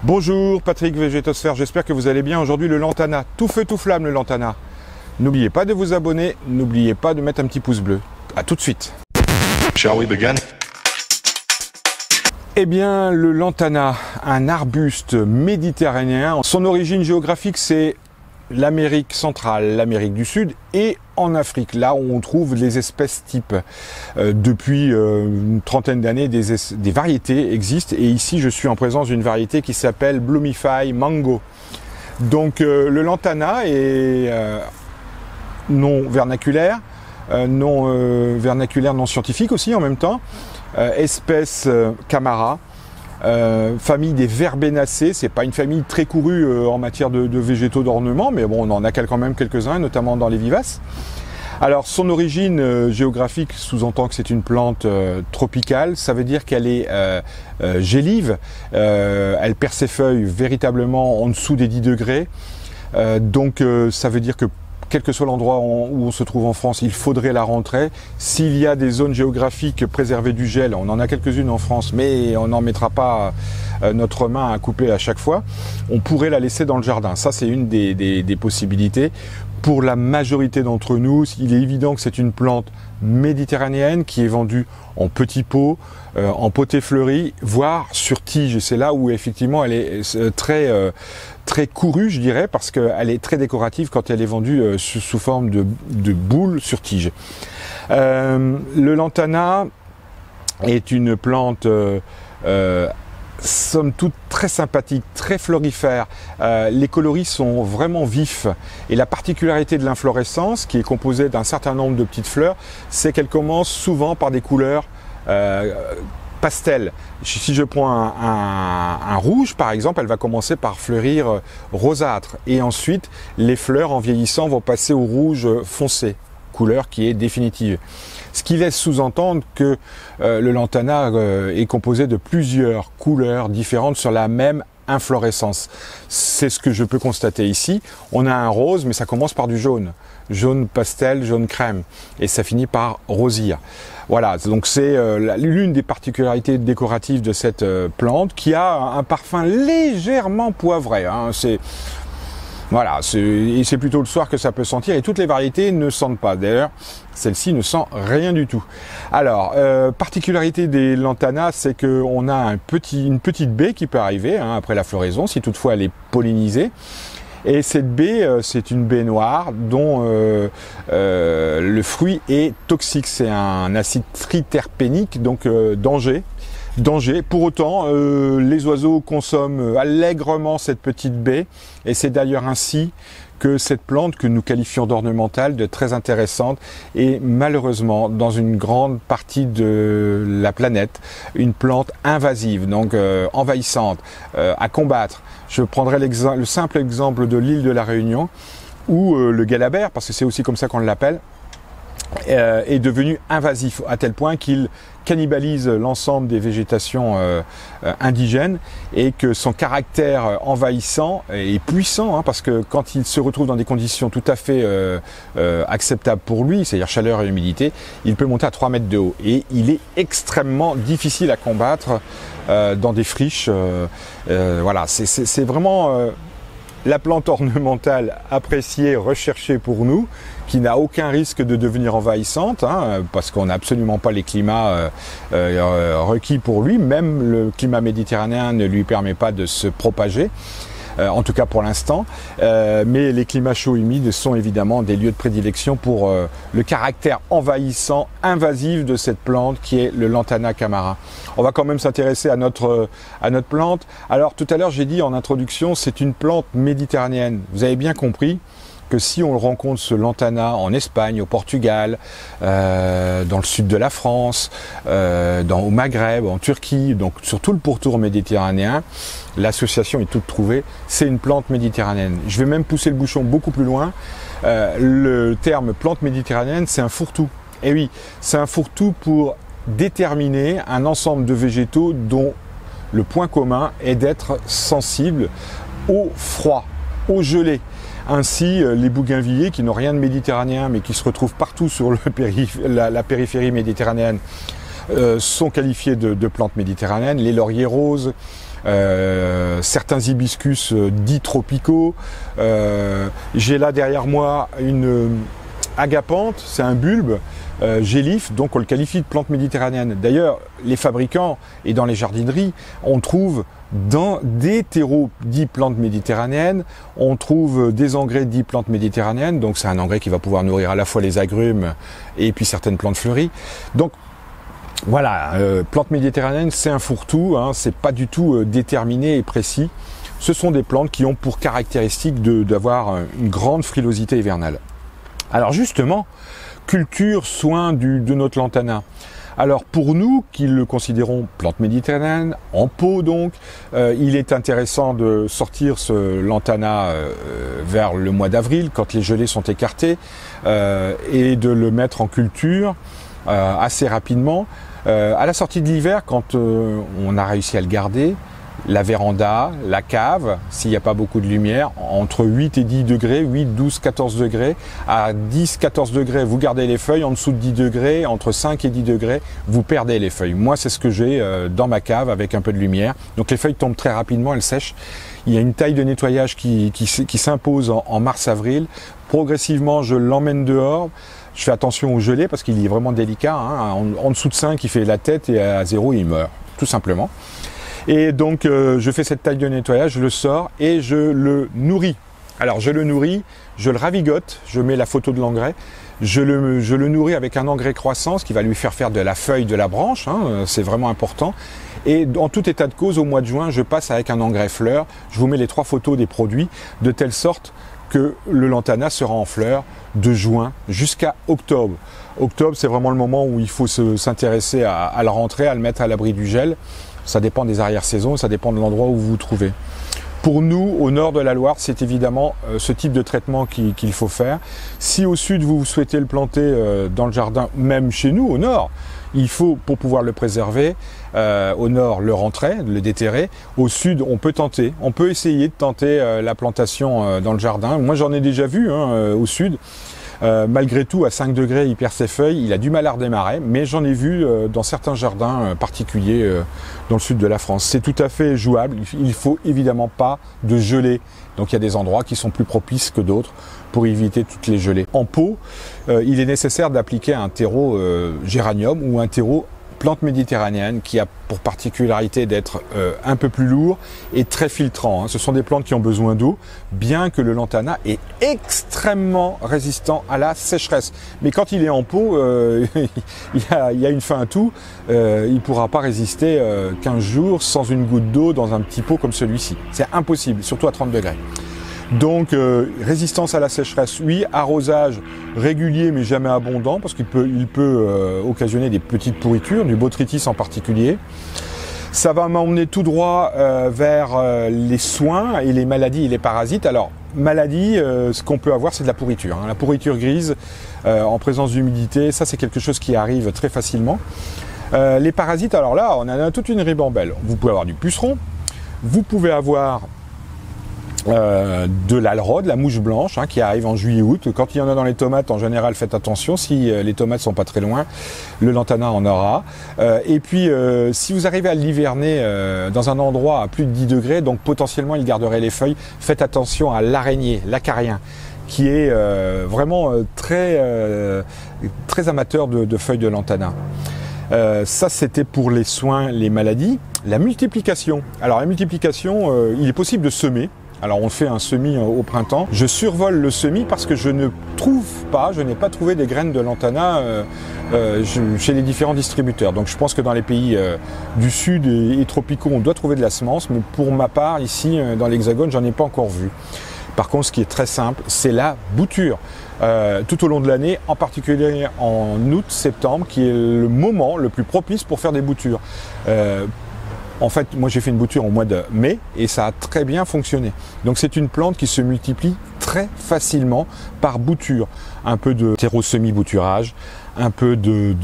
Bonjour, Patrick Végétosphère, j'espère que vous allez bien. Aujourd'hui le lantana, tout feu tout flamme le lantana. N'oubliez pas de vous abonner, n'oubliez pas de mettre un petit pouce bleu. A tout de suite. Shall we begin? Eh bien le lantana, un arbuste méditerranéen, son origine géographique c'est l'Amérique centrale, l'Amérique du Sud et en Afrique, là où on trouve les espèces types. Depuis une trentaine d'années, des variétés existent et ici je suis en présence d'une variété qui s'appelle Bloomify Mango. Donc le lantana est non vernaculaire, non scientifique aussi en même temps, espèce Camara. Famille des Verbénacées, c'est pas une famille très courue en matière de végétaux d'ornement, mais bon, on en a quand même quelques-uns, notamment dans les vivaces. Alors, son origine géographique sous-entend que c'est une plante tropicale, ça veut dire qu'elle est gélive, elle perd ses feuilles véritablement en dessous des 10 degrés, donc ça veut dire que quel que soit l'endroit où on se trouve en France, il faudrait la rentrer. S'il y a des zones géographiques préservées du gel, on en a quelques-unes en France, mais on n'en mettra pas notre main à couper à chaque fois, on pourrait la laisser dans le jardin. Ça, c'est une des possibilités. Pour la majorité d'entre nous, il est évident que c'est une plante méditerranéenne qui est vendue en petits pots, en potée fleurie, voire sur tige. Et c'est là où effectivement elle est très courue, je dirais, parce qu'elle est très décorative quand elle est vendue sous forme de boules sur tige. Le lantana est une plante somme toute très sympathique, très florifère. Les coloris sont vraiment vifs et la particularité de l'inflorescence, qui est composée d'un certain nombre de petites fleurs, c'est qu'elle commence souvent par des couleurs pastel. Si je prends un rouge par exemple, elle va commencer par fleurir rosâtre et ensuite les fleurs en vieillissant vont passer au rouge foncé, couleur qui est définitive. Ce qui laisse sous-entendre que le lantana est composé de plusieurs couleurs différentes sur la même inflorescence. C'est ce que je peux constater ici. On a un rose, mais ça commence par du jaune. Jaune pastel, jaune crème. Et ça finit par rosir. Voilà, donc c'est l'une des particularités décoratives de cette plante qui a un parfum légèrement poivré. Hein. Voilà, c'est plutôt le soir que ça peut sentir et toutes les variétés ne sentent pas. D'ailleurs, celle-ci ne sent rien du tout. Alors, particularité des lantanas, c'est qu'on a une petite baie qui peut arriver après la floraison, si toutefois elle est pollinisée. Et cette baie, c'est une baie noire dont le fruit est toxique. C'est un acide triterpénique, donc danger. Pour autant, les oiseaux consomment allègrement cette petite baie et c'est d'ailleurs ainsi que cette plante que nous qualifions d'ornementale, de très intéressante, est malheureusement dans une grande partie de la planète une plante invasive, donc envahissante, à combattre. Je prendrai le simple exemple de l'île de la Réunion où le gallabère, parce que c'est aussi comme ça qu'on l'appelle, est devenu invasif à tel point qu'il cannibalise l'ensemble des végétations indigènes et que son caractère envahissant est puissant parce que quand il se retrouve dans des conditions tout à fait acceptables pour lui, c'est-à-dire chaleur et humidité, il peut monter à 3 mètres de haut et il est extrêmement difficile à combattre dans des friches. Voilà, c'est vraiment la plante ornementale appréciée, recherchée pour nous, qui n'a aucun risque de devenir envahissante, parce qu'on n'a absolument pas les climats requis pour lui. Même le climat méditerranéen ne lui permet pas de se propager, en tout cas pour l'instant. Mais les climats chauds et humides sont évidemment des lieux de prédilection pour le caractère envahissant, invasif de cette plante qui est le lantana camara. On va quand même s'intéresser à notre plante. Alors tout à l'heure j'ai dit en introduction, c'est une plante méditerranéenne. Vous avez bien compris que si on rencontre ce lantana en Espagne, au Portugal, dans le sud de la France, au Maghreb, en Turquie, donc sur tout le pourtour méditerranéen, l'association est toute trouvée, c'est une plante méditerranéenne. Je vais même pousser le bouchon beaucoup plus loin. Le terme plante méditerranéenne, c'est un fourre-tout. Et oui, c'est un fourre-tout pour déterminer un ensemble de végétaux dont le point commun est d'être sensible au froid, au gelé. Ainsi, les bougainvilliers qui n'ont rien de méditerranéen mais qui se retrouvent partout sur la périphérie méditerranéenne sont qualifiés de plantes méditerranéennes. Les lauriers roses, certains hibiscus dits tropicaux. J'ai là derrière moi une agapanthe, c'est un bulbe. Gélif, donc on le qualifie de plante méditerranéenne. D'ailleurs, les fabricants et dans les jardineries, on trouve dans des terreaux dits plantes méditerranéennes, on trouve des engrais dits plantes méditerranéennes, donc c'est un engrais qui va pouvoir nourrir à la fois les agrumes et puis certaines plantes fleuries. Donc voilà, plante méditerranéenne, c'est un fourre-tout, hein, c'est pas du tout déterminé et précis. Ce sont des plantes qui ont pour caractéristique d'avoir une grande frilosité hivernale. Alors justement, culture, soin de notre lantana. Alors pour nous, qui le considérons plante méditerranéenne, en pot donc, il est intéressant de sortir ce lantana vers le mois d'avril, quand les gelées sont écartées, et de le mettre en culture assez rapidement. À la sortie de l'hiver, quand on a réussi à le garder, la véranda, la cave, s'il n'y a pas beaucoup de lumière, entre 8 et 10 degrés, 8, 12, 14 degrés. À 10, 14 degrés, vous gardez les feuilles. En dessous de 10 degrés, entre 5 et 10 degrés, vous perdez les feuilles. Moi, c'est ce que j'ai dans ma cave avec un peu de lumière. Donc les feuilles tombent très rapidement, elles sèchent. Il y a une taille de nettoyage qui s'impose en mars-avril. Progressivement, je l'emmène dehors. Je fais attention au gelé parce qu'il est vraiment délicat. Hein. En dessous de 5, il fait la tête et à 0, il meurt, tout simplement. Et donc je fais cette taille de nettoyage, je le sors et je le nourris. Alors je le nourris, je le ravigote, je mets la photo de l'engrais, je le nourris avec un engrais croissant, ce qui va lui faire de la feuille de la branche, hein, c'est vraiment important. Et en tout état de cause, au mois de juin, je passe avec un engrais fleur. Je vous mets les 3 photos des produits, de telle sorte que le lantana sera en fleurs de juin jusqu'à octobre. Octobre, c'est vraiment le moment où il faut s'intéresser à la rentrée, à le mettre à l'abri du gel. Ça dépend des arrière-saisons, ça dépend de l'endroit où vous vous trouvez. Pour nous, au nord de la Loire, c'est évidemment ce type de traitement qu'il faut faire. Si au sud, vous souhaitez le planter dans le jardin, même chez nous, au nord, il faut, pour pouvoir le préserver, au nord, le rentrer, le déterrer. Au sud, on peut tenter, on peut essayer de tenter la plantation dans le jardin. Moi, j'en ai déjà vu au sud. Malgré tout, à 5 degrés, il perd ses feuilles, il a du mal à redémarrer, mais j'en ai vu dans certains jardins particuliers dans le sud de la France. C'est tout à fait jouable, il faut évidemment pas de gelée. Donc il y a des endroits qui sont plus propices que d'autres pour éviter toutes les gelées. En pot, il est nécessaire d'appliquer un terreau géranium ou un terreau plante méditerranéenne qui a pour particularité d'être un peu plus lourd et très filtrant. Hein. Ce sont des plantes qui ont besoin d'eau, bien que le lantana est extrêmement résistant à la sécheresse. Mais quand il est en pot, il y a une fin à tout. Il ne pourra pas résister 15 jours sans une goutte d'eau dans un petit pot comme celui-ci. C'est impossible, surtout à 30 degrés. Donc résistance à la sécheresse, oui, arrosage régulier mais jamais abondant parce qu'il peut occasionner des petites pourritures, du botrytis en particulier. Ça va m'emmener tout droit vers les soins et les maladies et les parasites. Alors maladie, ce qu'on peut avoir c'est de la pourriture, hein. La pourriture grise en présence d'humidité, ça c'est quelque chose qui arrive très facilement. Les parasites, alors là on en a toute une ribambelle. Vous pouvez avoir du puceron, vous pouvez avoir de l'alrode, la mouche blanche, hein, qui arrive en juillet-août. Quand il y en a dans les tomates, en général, faites attention. Si les tomates sont pas très loin, le lantana en aura. Et puis, si vous arrivez à l'hiverner dans un endroit à plus de 10 degrés, donc potentiellement, il garderait les feuilles. Faites attention à l'araignée, l'acarien, qui est vraiment très amateur de feuilles de lantana. Ça, c'était pour les soins, les maladies. La multiplication. Alors, la multiplication, il est possible de semer. Alors on fait un semis au printemps. Je survole le semis parce que je n'ai pas trouvé des graines de lantana chez les différents distributeurs. Donc je pense que dans les pays du sud et tropicaux, on doit trouver de la semence, mais pour ma part, ici dans l'Hexagone, j'en ai pas encore vu. Par contre, ce qui est très simple, c'est la bouture. Tout au long de l'année, en particulier en août, septembre, qui est le moment le plus propice pour faire des boutures. En fait, moi j'ai fait une bouture au mois de mai et ça a très bien fonctionné. Donc c'est une plante qui se multiplie très facilement par bouture. Un peu de terreau semi-bouturage, un peu de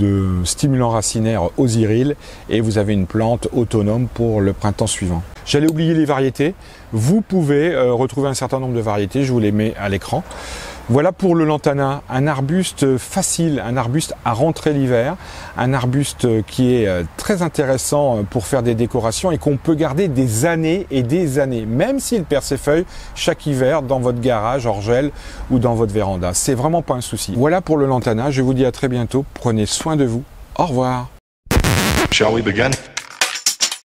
stimulant racinaire osiril et vous avez une plante autonome pour le printemps suivant. J'allais oublier les variétés. Vous pouvez retrouver un certain nombre de variétés, je vous les mets à l'écran. Voilà pour le lantana, un arbuste facile, un arbuste à rentrer l'hiver, un arbuste qui est très intéressant pour faire des décorations et qu'on peut garder des années et des années, même s'il perd ses feuilles chaque hiver dans votre garage, hors gel ou dans votre véranda. C'est vraiment pas un souci. Voilà pour le lantana, je vous dis à très bientôt, prenez soin de vous, au revoir. Shall we begin?